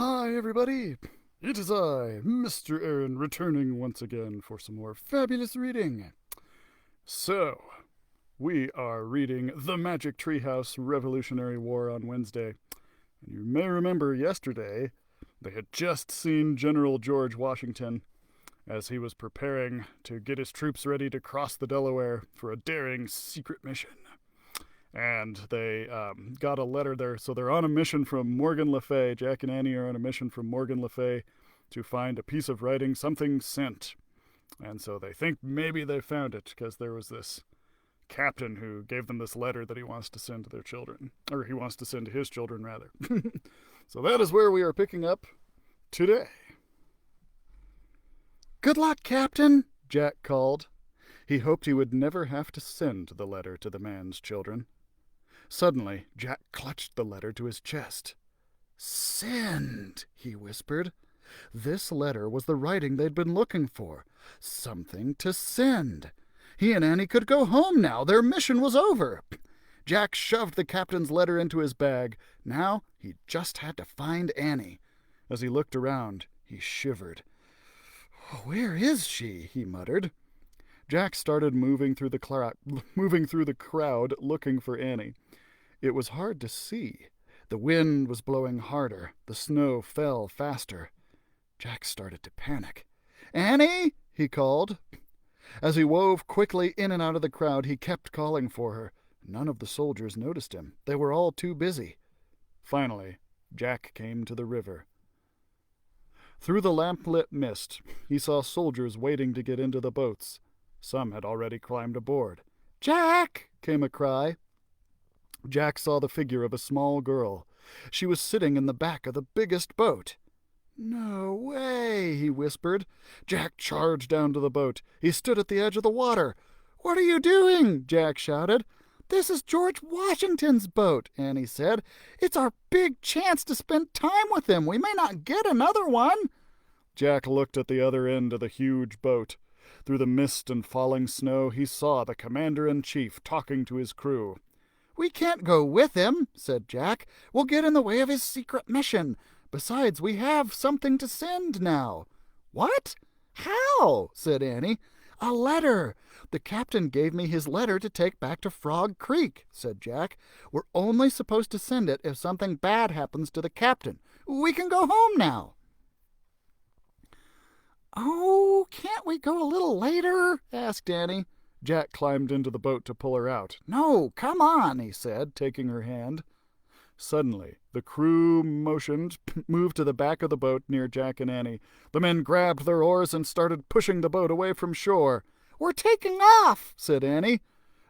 Hi, everybody. It is I, Mr. Aaron, returning once again for some more fabulous reading. So, we are reading The Magic Treehouse Revolutionary War on Wednesday. And you may remember yesterday they had just seen General George Washington as he was preparing to get his troops ready to cross the Delaware for a daring secret mission. And they got a letter there. So they're on a mission from Morgan Le Fay. Jack and Annie are on a mission from Morgan Le Fay to find a piece of writing, something sent. And so they think maybe they found it because there was this captain who gave them this letter that he wants to send to their children, or he wants to send to his children, rather. So that is where we are picking up today. Good luck, Captain, Jack called. He hoped he would never have to send the letter to the man's children. Suddenly, Jack clutched the letter to his chest. Send, he whispered. This letter was the writing they'd been looking for. Something to send. He and Annie could go home now. Their mission was over. Jack shoved the captain's letter into his bag. Now he just had to find Annie. As he looked around, he shivered. Where is she? He muttered. Jack started moving through the crowd looking for Annie. It was hard to see. The wind was blowing harder. The snow fell faster. Jack started to panic. Annie, he called. As he wove quickly in and out of the crowd, he kept calling for her. None of the soldiers noticed him. They were all too busy. Finally, Jack came to the river. Through the lamplit mist, he saw soldiers waiting to get into the boats. Some had already climbed aboard. Jack! Came a cry. Jack saw the figure of a small girl. She was sitting in the back of the biggest boat. No way, he whispered. Jack charged down to the boat. He stood at the edge of the water. What are you doing? Jack shouted. This is George Washington's boat, Annie said. It's our big chance to spend time with him. We may not get another one. Jack looked at the other end of the huge boat. Through the mist and falling snow, he saw the commander-in-chief talking to his crew. We can't go with him, said Jack. We'll get in the way of his secret mission. Besides, we have something to send now. What? How? Said Annie. A letter. The captain gave me his letter to take back to Frog Creek, said Jack. We're only supposed to send it if something bad happens to the captain. We can go home now. Oh, can't we go a little later? Asked Annie. Jack climbed into the boat to pull her out. No, come on, he said, taking her hand. Suddenly, the crew moved to the back of the boat near Jack and Annie. The men grabbed their oars and started pushing the boat away from shore. We're taking off, said Annie.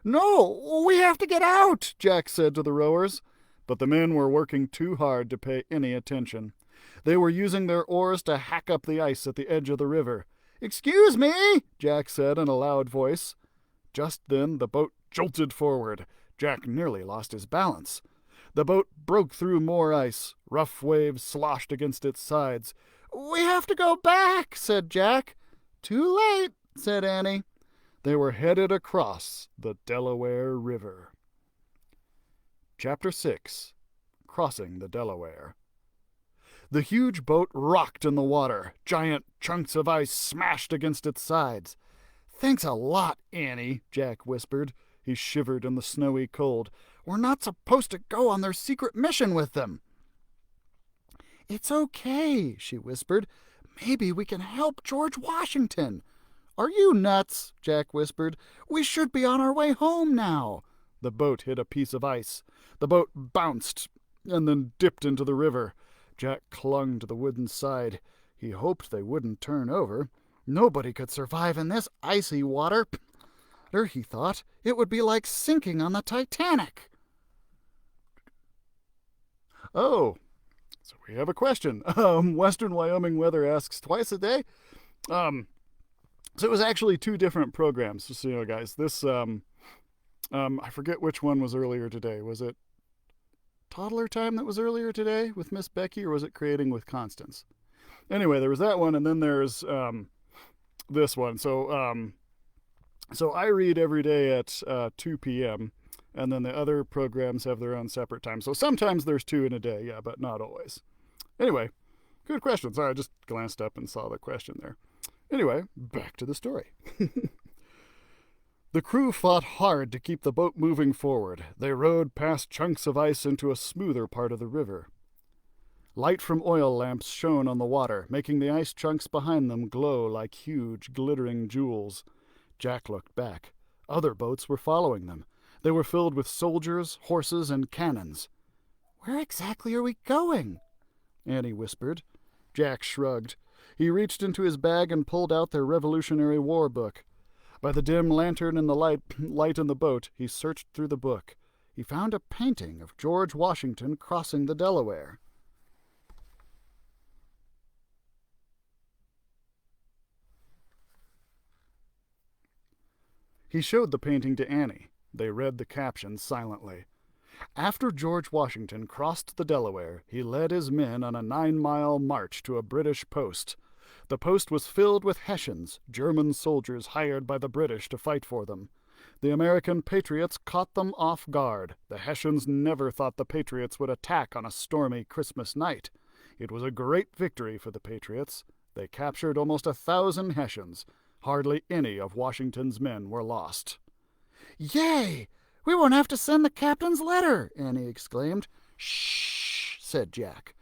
No, we have to get out, Jack said to the rowers. But the men were working too hard to pay any attention. They were using their oars to hack up the ice at the edge of the river. Excuse me, Jack said in a loud voice. Just then the boat jolted forward. Jack nearly lost his balance. The boat broke through more ice. Rough waves sloshed against its sides. We have to go back, said Jack. Too late, said Annie. They were headed across the Delaware River. Chapter 6. Crossing the Delaware. The huge boat rocked in the water. Giant chunks of ice smashed against its sides. Thanks a lot, Annie, Jack whispered. He shivered in the snowy cold. We're not supposed to go on their secret mission with them. It's okay, she whispered. Maybe we can help George Washington. Are you nuts? Jack whispered. We should be on our way home now. The boat hit a piece of ice. The boat bounced and then dipped into the river. Jack clung to the wooden side. He hoped they wouldn't turn over. Nobody could survive in this icy water. He thought. It would be like sinking on the Titanic. Oh, so we have a question. Western Wyoming Weather asks twice a day. So it was actually two different programs, just so you know, guys. This, I forget which one was earlier today. Was it Toddler Time that was earlier today with Miss Becky, or was it Creating with Constance? Anyway, there was that one, and then there's this one. So I read every day at 2 p.m., and then the other programs have their own separate time. So sometimes there's two in a day, yeah, but not always. Anyway, Good question. Sorry, I just glanced up and saw the question there. Anyway, back to the story. The crew fought hard to keep the boat moving forward. They rowed past chunks of ice into a smoother part of the river. Light from oil lamps shone on the water, making the ice chunks behind them glow like huge, glittering jewels. Jack looked back. Other boats were following them. They were filled with soldiers, horses, and cannons. "Where exactly are we going?" Annie whispered. Jack shrugged. He reached into his bag and pulled out their Revolutionary War book. By the dim lantern in the light in the boat, he searched through the book. He found a painting of George Washington crossing the Delaware. He showed the painting to Annie. They read the caption silently. After George Washington crossed the Delaware, he led his men on a 9-mile march to a British post. The post was filled with Hessians, German soldiers hired by the British to fight for them. The American patriots caught them off guard. The Hessians never thought the patriots would attack on a stormy Christmas night. It was a great victory for the patriots. They captured almost 1,000 Hessians. Hardly any of Washington's men were lost. "Yay! We won't have to send the captain's letter!" Annie exclaimed. "Shh!" said Jack.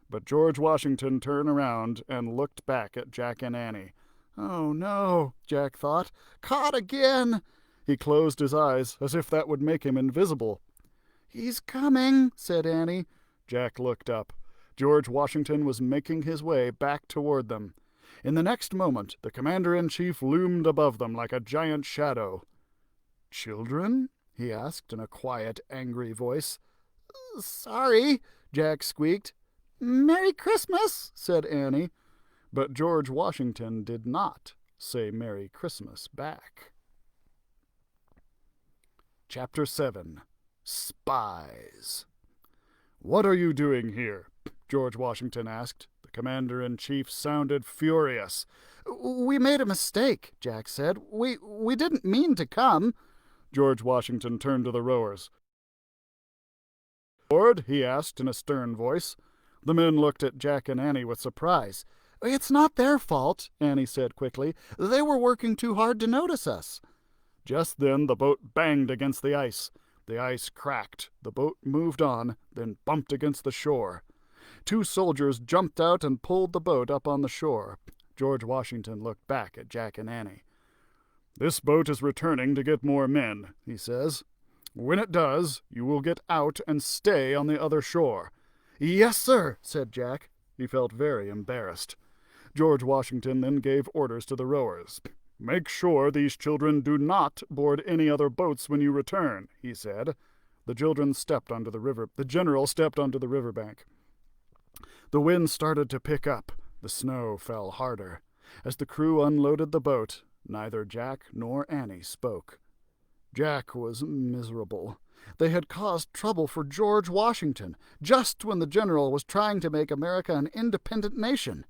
But George Washington turned around and looked back at Jack and Annie. "Oh, no," Jack thought. "Caught again!" He closed his eyes, as if that would make him invisible. "He's coming," said Annie. Jack looked up. George Washington was making his way back toward them. In the next moment, the commander-in-chief loomed above them like a giant shadow. "Children?" he asked in a quiet, angry voice. "Sorry," Jack squeaked. "Merry Christmas," said Annie. But George Washington did not say Merry Christmas back. Chapter 7. Spies. "What are you doing here?" George Washington asked. The commander-in-chief sounded furious. "We made a mistake," Jack said. We didn't mean to come." George Washington turned to the rowers. "Lord?" he asked in a stern voice. The men looked at Jack and Annie with surprise. "It's not their fault," Annie said quickly. "They were working too hard to notice us." Just then the boat banged against the ice. The ice cracked. The boat moved on, then bumped against the shore. 2 soldiers jumped out and pulled the boat up on the shore. George Washington looked back at Jack and Annie. "This boat is returning to get more men," he says. "When it does, you will get out and stay on the other shore." "Yes, sir," said Jack. He felt very embarrassed. George Washington then gave orders to the rowers. "Make sure these children do not board any other boats when you return," he said. The general stepped onto the riverbank. The wind started to pick up. The snow fell harder. As the crew unloaded the boat, neither Jack nor Annie spoke. Jack was miserable. They had caused trouble for George Washington, just when the general was trying to make America an independent nation.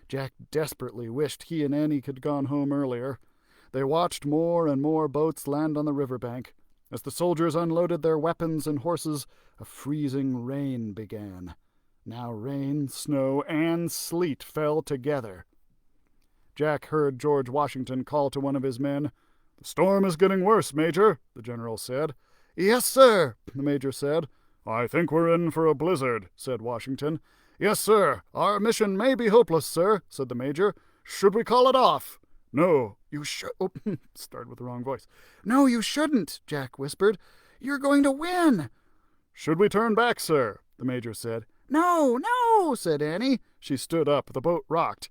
Jack desperately wished he and Annie had gone home earlier. They watched more and more boats land on the riverbank. As the soldiers unloaded their weapons and horses, a freezing rain began. Now rain, snow, and sleet fell together. Jack heard George Washington call to one of his men. "The storm is getting worse, Major," the general said. "Yes, sir," the major said. "I think we're in for a blizzard," said Washington. "Yes, sir. Our mission may be hopeless, sir," said the major. "Should we call it off?" "No, you should—" started with the wrong voice. "No, you shouldn't," Jack whispered. "You're going to win." "Should we turn back, sir?" the major said. "No, no," said Annie. She stood up. The boat rocked.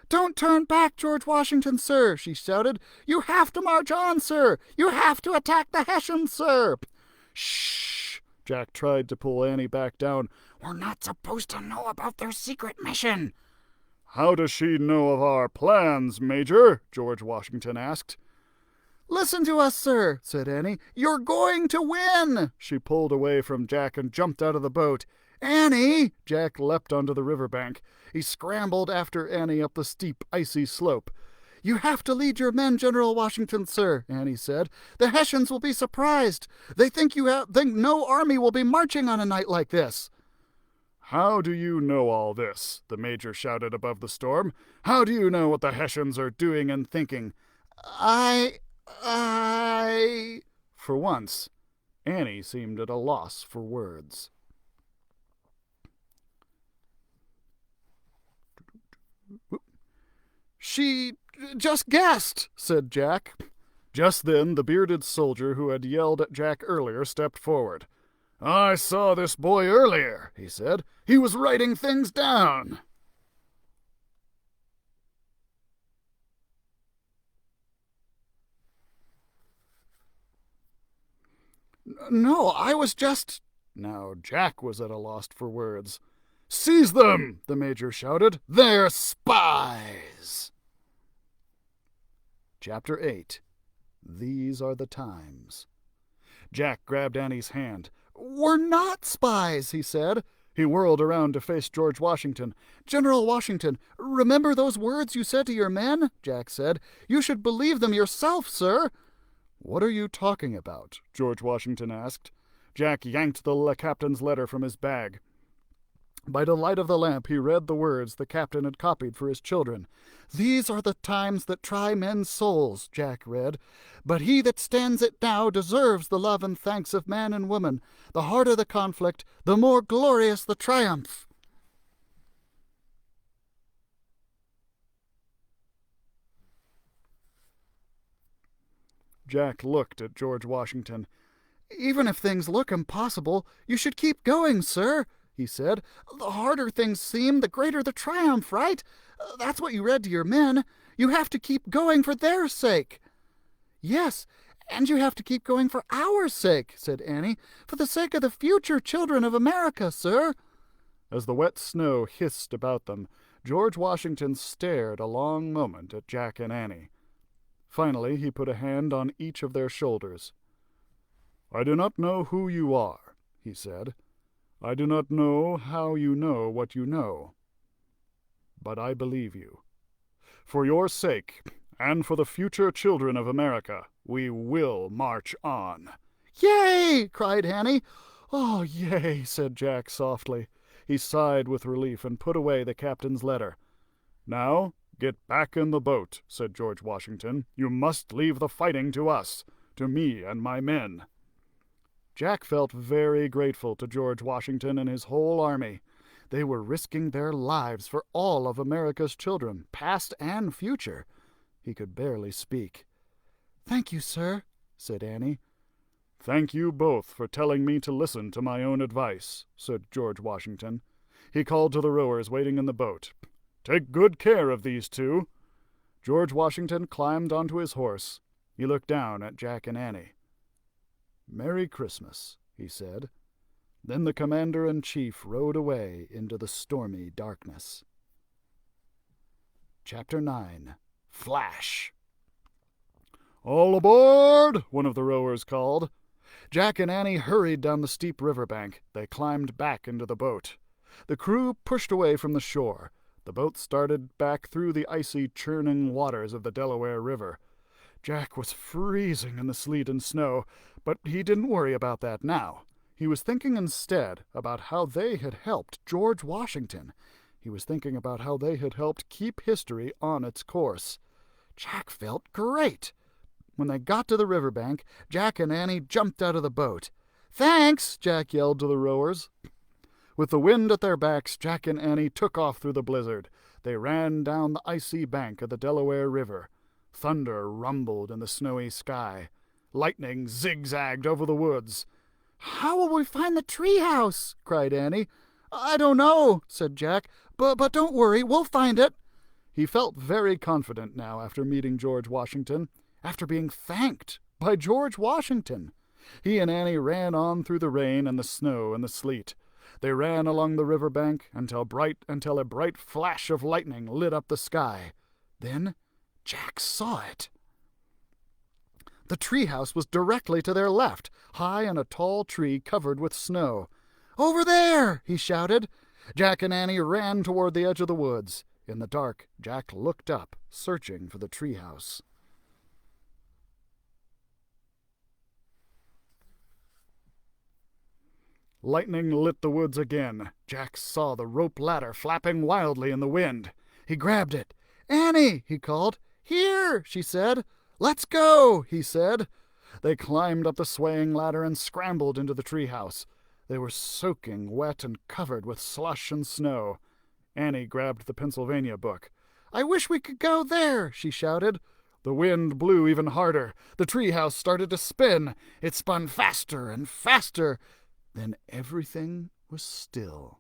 "Don't turn back, George Washington, sir," she shouted. "You have to march on, sir. You have to attack the Hessians, sir." "Shh!" Jack tried to pull Annie back down. "We're not supposed to know about their secret mission." "How does she know of our plans, Major?" George Washington asked. "Listen to us, sir," said Annie. "You're going to win." She pulled away from Jack and jumped out of the boat. "Annie!" Jack leapt onto the riverbank. He scrambled after Annie up the steep, icy slope. "You have to lead your men, General Washington, sir," Annie said. "The Hessians will be surprised. They think no army will be marching on a night like this." "How do you know all this?" the major shouted above the storm. "How do you know what the Hessians are doing and thinking?" I... For once, Annie seemed at a loss for words. "She just guessed," said Jack. Just then the bearded soldier who had yelled at Jack earlier stepped forward. "I saw this boy earlier," he said. "He was writing things down." "No, I was just—" Now Jack was at a loss for words. "Seize them!" the major shouted. "They're spies!" Chapter 8. These Are the Times. Jack grabbed Annie's hand. "We're not spies," he said. He whirled around to face George Washington. "General Washington, remember those words you said to your men?" Jack said. "You should believe them yourself, sir." "What are you talking about?" George Washington asked. Jack yanked the captain's letter from his bag. By the light of the lamp he read the words the captain had copied for his children. "These are the times that try men's souls," Jack read. "But he that stands it now deserves the love and thanks of man and woman. The harder the conflict, the more glorious the triumph." Jack looked at George Washington. "Even if things look impossible, you should keep going, sir," he said. "The harder things seem, the greater the triumph, right? That's what you read to your men. You have to keep going for their sake." "Yes, and you have to keep going for our sake," said Annie. "For the sake of the future children of America, sir." As the wet snow hissed about them, George Washington stared a long moment at Jack and Annie. Finally he put a hand on each of their shoulders. "I do not know who you are," he said. "I do not know how you know what you know. But I believe you. For your sake, and for the future children of America, we will march on." "Yay!" cried Annie. "Oh, yay!" said Jack softly. He sighed with relief and put away the captain's letter. "Now, get back in the boat," said George Washington. "You must leave the fighting to us, to me and my men." Jack felt very grateful to George Washington and his whole army. They were risking their lives for all of America's children, past and future. He could barely speak. "Thank you, sir," said Annie. "Thank you both for telling me to listen to my own advice," said George Washington. He called to the rowers waiting in the boat. "Take good care of these two." George Washington climbed onto his horse. He looked down at Jack and Annie. "Merry Christmas," he said. Then the commander-in-chief rode away into the stormy darkness. Chapter 9. Flash. "All aboard!" one of the rowers called. Jack and Annie hurried down the steep riverbank. They climbed back into the boat. The crew pushed away from the shore. The boat started back through the icy, churning waters of the Delaware River. Jack was freezing in the sleet and snow, but he didn't worry about that now. He was thinking instead about how they had helped George Washington. He was thinking about how they had helped keep history on its course. Jack felt great. When they got to the riverbank, Jack and Annie jumped out of the boat. "Thanks!" Jack yelled to the rowers. With the wind at their backs, Jack and Annie took off through the blizzard. They ran down the icy bank of the Delaware River. Thunder rumbled in the snowy sky. Lightning zigzagged over the woods. "How will we find the treehouse?" cried Annie. "I don't know," said Jack, but don't worry, we'll find it." He felt very confident now after meeting George Washington, after being thanked by George Washington. He and Annie ran on through the rain and the snow and the sleet. They ran along the river bank until a bright flash of lightning lit up the sky. Then Jack saw it. The treehouse was directly to their left, high in a tall tree covered with snow. "Over there!" he shouted. Jack and Annie ran toward the edge of the woods. In the dark, Jack looked up, searching for the treehouse. Lightning lit the woods again. Jack saw the rope ladder flapping wildly in the wind. He grabbed it. "Annie!" he called. "Here!" she said. "Let's go!" he said. They climbed up the swaying ladder and scrambled into the treehouse. They were soaking wet and covered with slush and snow. Annie grabbed the Pennsylvania book. "I wish we could go there!" she shouted. The wind blew even harder. The treehouse started to spin. It spun faster and faster. Then everything was still.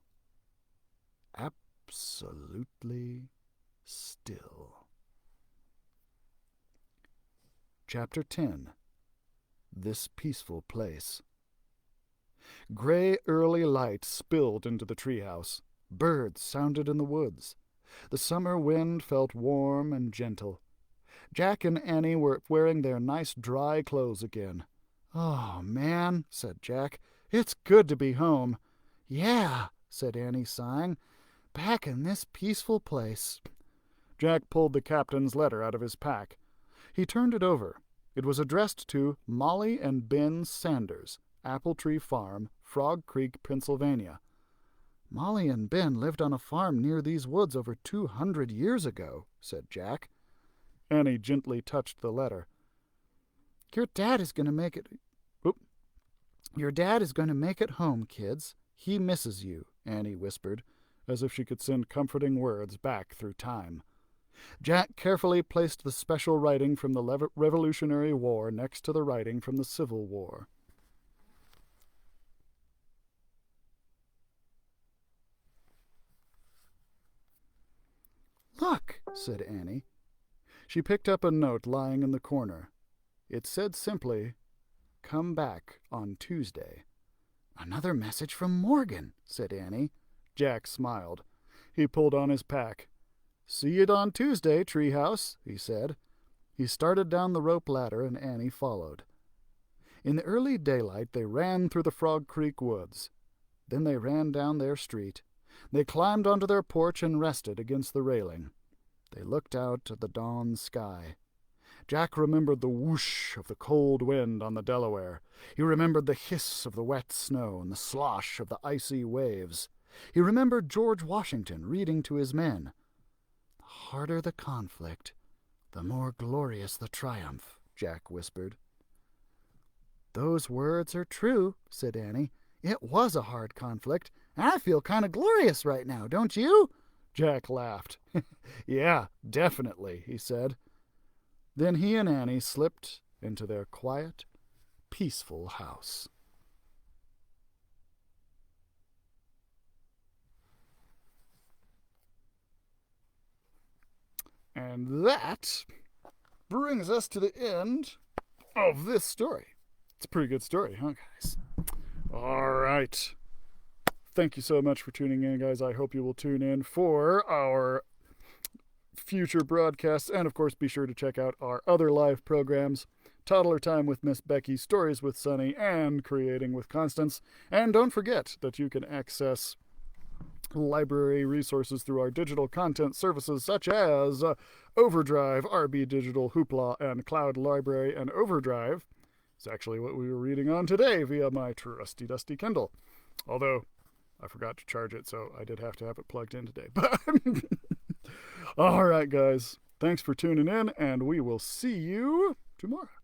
Absolutely still. Chapter 10. This Peaceful Place. Gray early light spilled into the treehouse. Birds sounded in the woods. The summer wind felt warm and gentle. Jack and Annie were wearing their nice dry clothes again. "Oh, man," said Jack, "it's good to be home." "Yeah," said Annie, sighing, "back in this peaceful place." Jack pulled the captain's letter out of his pack. He turned it over. It was addressed to Molly and Ben Sanders, Apple Tree Farm, Frog Creek, Pennsylvania. "Molly and Ben lived on a farm near these woods over 200 years ago," said Jack. Annie gently touched the letter. Your dad is going to make it home, kids. He misses you," Annie whispered, as if she could send comforting words back through time. Jack carefully placed the special writing from the Revolutionary War next to the writing from the Civil War. "Look," said Annie. She picked up a note lying in the corner. It said simply, "Come back on Tuesday." "Another message from Morgan," said Annie. Jack smiled. He pulled on his pack. "See you on Tuesday, Treehouse," he said. He started down the rope ladder, and Annie followed. In the early daylight they ran through the Frog Creek woods. Then they ran down their street. They climbed onto their porch and rested against the railing. They looked out at the dawn sky. Jack remembered the whoosh of the cold wind on the Delaware. He remembered the hiss of the wet snow and the slosh of the icy waves. He remembered George Washington reading to his men. "The harder the conflict, the more glorious the triumph," Jack whispered. "Those words are true," said Annie. "It was a hard conflict, and I feel kind of glorious right now, don't you?" Jack laughed. "Yeah, definitely," he said. Then he and Annie slipped into their quiet, peaceful house. And that brings us to the end of this story. It's a pretty good story, huh, guys? All right. Thank you so much for tuning in, guys. I hope you will tune in for our future broadcasts, and of course be sure to check out our other live programs, Toddler Time with Miss Becky, Stories with Sunny, and Creating with Constance. And don't forget that you can access library resources through our digital content services such as Overdrive, RB Digital, Hoopla, and Cloud Library. And Overdrive is actually what we were reading on today via my trusty dusty Kindle, although I forgot to charge it, so I did have to have it plugged in today. But all right, guys. Thanks for tuning in, and we will see you tomorrow.